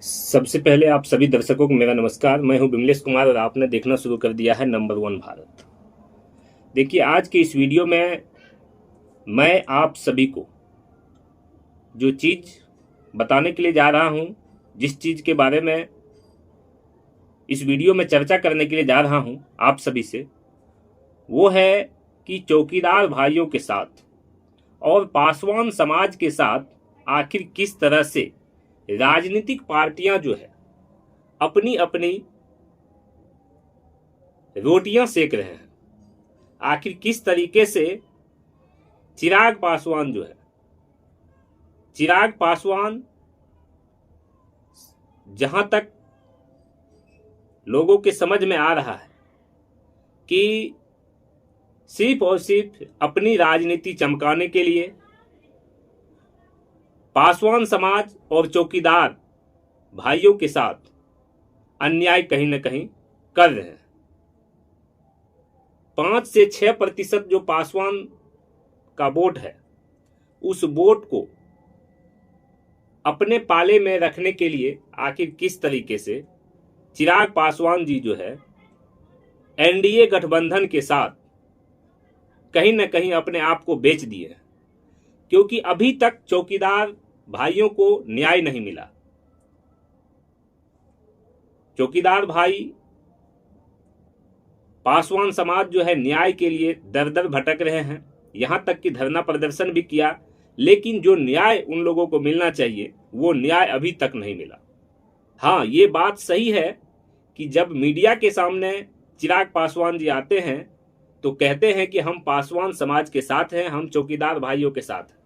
सबसे पहले आप सभी दर्शकों को मेरा नमस्कार। मैं हूं बिमलेश कुमार और आपने देखना शुरू कर दिया है नंबर 1 भारत। देखिए, आज के इस वीडियो में मैं आप सभी को जो चीज़ बताने के लिए जा रहा हूं, जिस चीज़ के बारे में इस वीडियो में चर्चा करने के लिए जा रहा हूं आप सभी से, वो है कि चौकीदार भाइयों के साथ और पासवान समाज के साथ आखिर किस तरह से राजनीतिक पार्टियां जो है अपनी अपनी रोटियां सेक रहे हैं। आखिर किस तरीके से चिराग पासवान जहां तक लोगों के समझ में आ रहा है कि सिर्फ और सिर्फ अपनी राजनीति चमकाने के लिए पासवान समाज और चौकीदार भाइयों के साथ अन्याय कहीं न कहीं कर रहे हैं। 5 से 6% जो पासवान का वोट है, उस वोट को अपने पाले में रखने के लिए आखिर किस तरीके से चिराग पासवान जी जो है एनडीए गठबंधन के साथ कहीं न कहीं अपने आप को बेच दिए हैं, क्योंकि अभी तक चौकीदार भाइयों को न्याय नहीं मिला। चौकीदार भाई पासवान समाज जो है न्याय के लिए दर दर भटक रहे हैं, यहां तक कि धरना प्रदर्शन भी किया, लेकिन जो न्याय उन लोगों को मिलना चाहिए वो न्याय अभी तक नहीं मिला। हाँ, ये बात सही है कि जब मीडिया के सामने चिराग पासवान जी आते हैं तो कहते हैं कि हम पासवान समाज के साथ हैं, हम चौकीदार भाइयों के साथ हैं,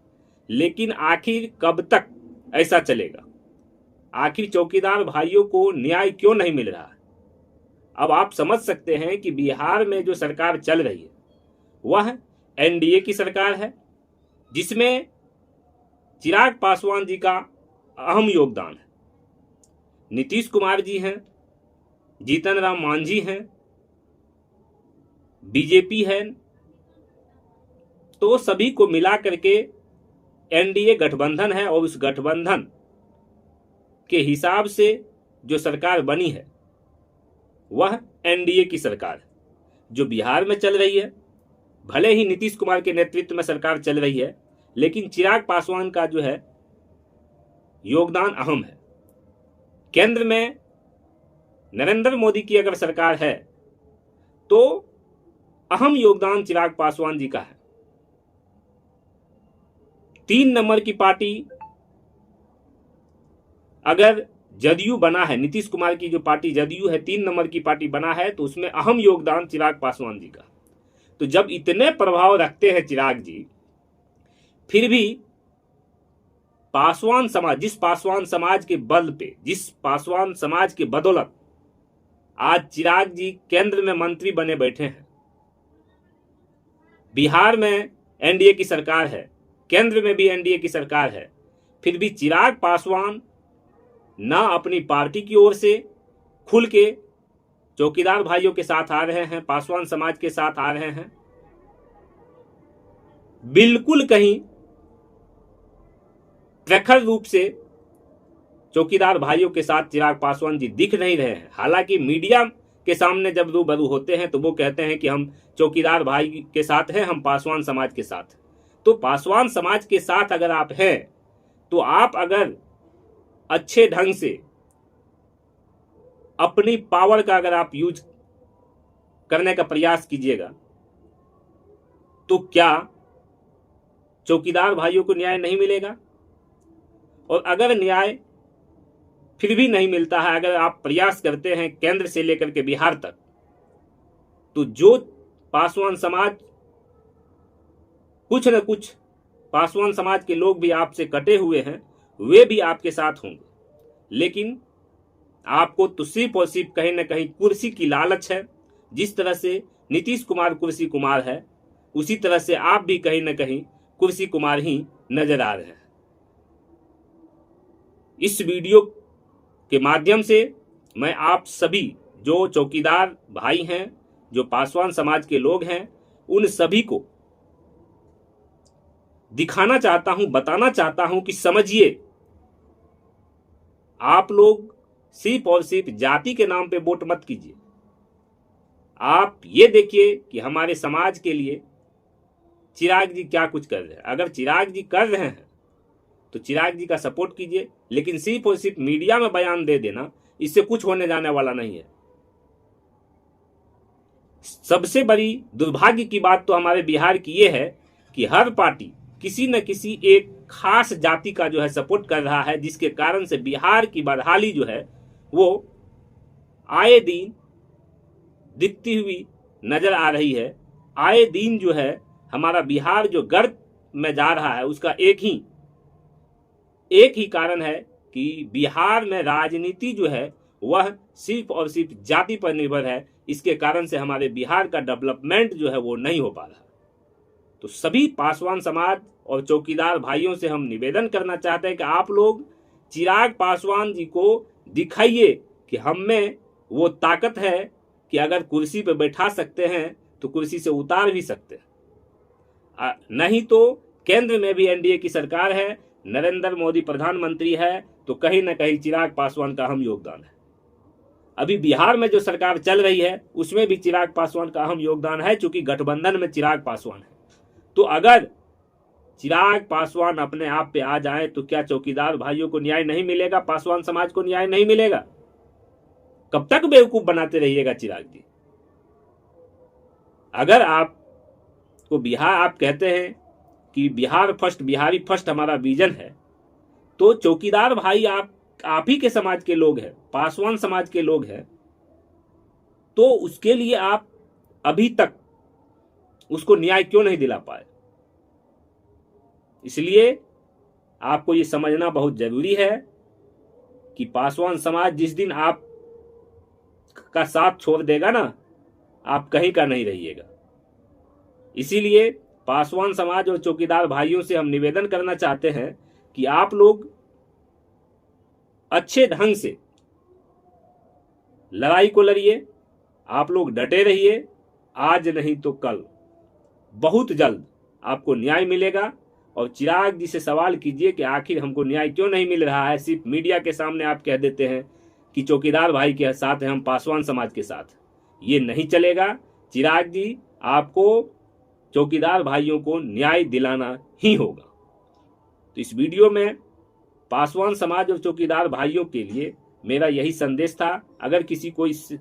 लेकिन आखिर कब तक ऐसा चलेगा? आखिर चौकीदार भाइयों को न्याय क्यों नहीं मिल रहा है? अब आप समझ सकते हैं कि बिहार में जो सरकार चल रही है वह एनडीए की सरकार है, जिसमें चिराग पासवान जी का अहम योगदान है। नीतीश कुमार जी हैं, जीतन राम मांझी हैं, बीजेपी है, तो सभी को मिला करके एनडीए गठबंधन है और उस गठबंधन के हिसाब से जो सरकार बनी है वह एनडीए की सरकार है जो बिहार में चल रही है। भले ही नीतीश कुमार के नेतृत्व में सरकार चल रही है, लेकिन चिराग पासवान का जो है योगदान अहम है। केंद्र में नरेंद्र मोदी की अगर सरकार है तो अहम योगदान चिराग पासवान जी का है। 3 नंबर की पार्टी अगर जदयू बना है, नीतीश कुमार की जो पार्टी जदयू है 3 नंबर की पार्टी बना है, तो उसमें अहम योगदान चिराग पासवान जी का। तो जब इतने प्रभाव रखते हैं चिराग जी, फिर भी पासवान समाज, जिस पासवान समाज के बल पे, जिस पासवान समाज के बदौलत आज चिराग जी केंद्र में मंत्री बने बैठे हैं, बिहार में एनडीए की सरकार है, केंद्र में भी एनडीए की सरकार है, फिर भी चिराग पासवान ना अपनी पार्टी की ओर से खुल के चौकीदार भाइयों के साथ आ रहे हैं, पासवान समाज के साथ आ रहे हैं, बिल्कुल कहीं प्रखर रूप से चौकीदार भाइयों के साथ चिराग पासवान जी दिख नहीं रहे हैं। हालांकि मीडिया के सामने जब रूबरू होते हैं तो वो कहते हैं कि हम चौकीदार भाई के साथ हैं, हम पासवान समाज के साथ। तो पासवान समाज के साथ अगर आप हैं तो आप अगर अच्छे ढंग से अपनी पावर का अगर आप यूज करने का प्रयास कीजिएगा तो क्या चौकीदार भाइयों को न्याय नहीं मिलेगा? और अगर न्याय फिर भी नहीं मिलता है, अगर आप प्रयास करते हैं केंद्र से लेकर के बिहार तक, तो जो पासवान समाज, कुछ न कुछ पासवान समाज के लोग भी आपसे कटे हुए हैं, वे भी आपके साथ होंगे। लेकिन आपको तो सिर्फ और सिर्फ कहीं न कहीं कुर्सी की लालच है। जिस तरह से नीतीश कुमार कुर्सी कुमार है, उसी तरह से आप भी कहीं न कहीं कुर्सी कुमार ही नजर आ रहे हैं। इस वीडियो के माध्यम से मैं आप सभी जो चौकीदार भाई हैं, जो पासवान समाज के लोग हैं, उन सभी को दिखाना चाहता हूं, बताना चाहता हूं कि समझिए, आप लोग सिर्फ और सिर्फ जाति के नाम पे वोट मत कीजिए। आप ये देखिए कि हमारे समाज के लिए चिराग जी क्या कुछ कर रहे हैं। अगर चिराग जी कर रहे हैं तो चिराग जी का सपोर्ट कीजिए, लेकिन सिर्फ और सिर्फ मीडिया में बयान दे देना, इससे कुछ होने जाने वाला नहीं है। सबसे बड़ी दुर्भाग्य की बात तो हमारे बिहार की ये है कि हर पार्टी किसी न किसी एक खास जाति का जो है सपोर्ट कर रहा है, जिसके कारण से बिहार की बदहाली जो है वो आए दिन दिखती हुई नजर आ रही है। आए दिन जो है हमारा बिहार जो गर्त में जा रहा है, उसका एक ही कारण है कि बिहार में राजनीति जो है वह सिर्फ और सिर्फ जाति पर निर्भर है। इसके कारण से हमारे बिहार का डेवलपमेंट जो है वो नहीं हो पा रहा। तो सभी पासवान समाज और चौकीदार भाइयों से हम निवेदन करना चाहते हैं कि आप लोग चिराग पासवान जी को दिखाइए कि हम में वो ताकत है कि अगर कुर्सी पर बैठा सकते हैं तो कुर्सी से उतार भी सकते हैं। नहीं तो केंद्र में भी एनडीए की सरकार है, नरेंद्र मोदी प्रधानमंत्री है, तो कहीं ना कहीं चिराग पासवान का अहम योगदान है। अभी बिहार में जो सरकार चल रही है उसमें भी चिराग पासवान का अहम योगदान है, चूंकि गठबंधन में चिराग पासवान है। तो अगर चिराग पासवान अपने आप पे आ जाए तो क्या चौकीदार भाइयों को न्याय नहीं मिलेगा? पासवान समाज को न्याय नहीं मिलेगा? कब तक बेवकूफ बनाते रहिएगा चिराग जी? अगर आपको बिहार, आप कहते हैं कि बिहार फर्स्ट, बिहारी फर्स्ट हमारा विजन है, तो चौकीदार भाई आप ही के समाज के लोग हैं, पासवान समाज के लोग हैं, तो उसके लिए आप अभी तक उसको न्याय क्यों नहीं दिला पाए? इसलिए आपको ये समझना बहुत जरूरी है कि पासवान समाज जिस दिन आप का साथ छोड़ देगा ना, आप कहीं का नहीं रहिएगा। इसीलिए पासवान समाज और चौकीदार भाइयों से हम निवेदन करना चाहते हैं कि आप लोग अच्छे ढंग से लड़ाई को लड़िए, आप लोग डटे रहिए। आज नहीं तो कल बहुत जल्द आपको न्याय मिलेगा। और चिराग जी से सवाल कीजिए कि आखिर हमको न्याय क्यों नहीं मिल रहा है। सिर्फ मीडिया के सामने आप कह देते हैं कि चौकीदार भाई के साथ हैं, हम पासवान समाज के साथ। ये नहीं चलेगा। चिराग जी, आपको चौकीदार भाइयों को न्याय दिलाना ही होगा। तो इस वीडियो में पासवान समाज और चौकीदार भाइयों के लिए मेरा यही संदेश था। अगर किसी को इस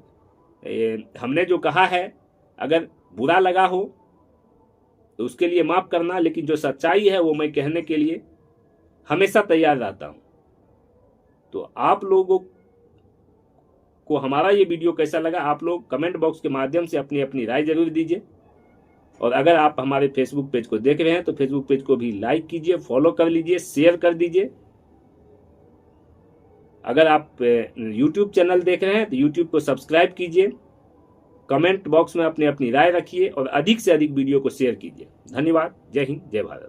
हमने जो कहा है अगर बुरा लगा हो तो उसके लिए माफ करना, लेकिन जो सच्चाई है वो मैं कहने के लिए हमेशा तैयार रहता हूं। तो आप लोगों को हमारा ये वीडियो कैसा लगा, आप लोग कमेंट बॉक्स के माध्यम से अपनी अपनी राय जरूर दीजिए। और अगर आप हमारे फेसबुक पेज को देख रहे हैं तो फेसबुक पेज को भी लाइक कीजिए, फॉलो कर लीजिए, शेयर कर दीजिए। अगर आप यूट्यूब चैनल देख रहे हैं तो यूट्यूब को सब्सक्राइब कीजिए। कमेंट बॉक्स में अपनी अपनी राय रखिए और अधिक से अधिक वीडियो को शेयर कीजिए। धन्यवाद। जय हिंद, जय भारत।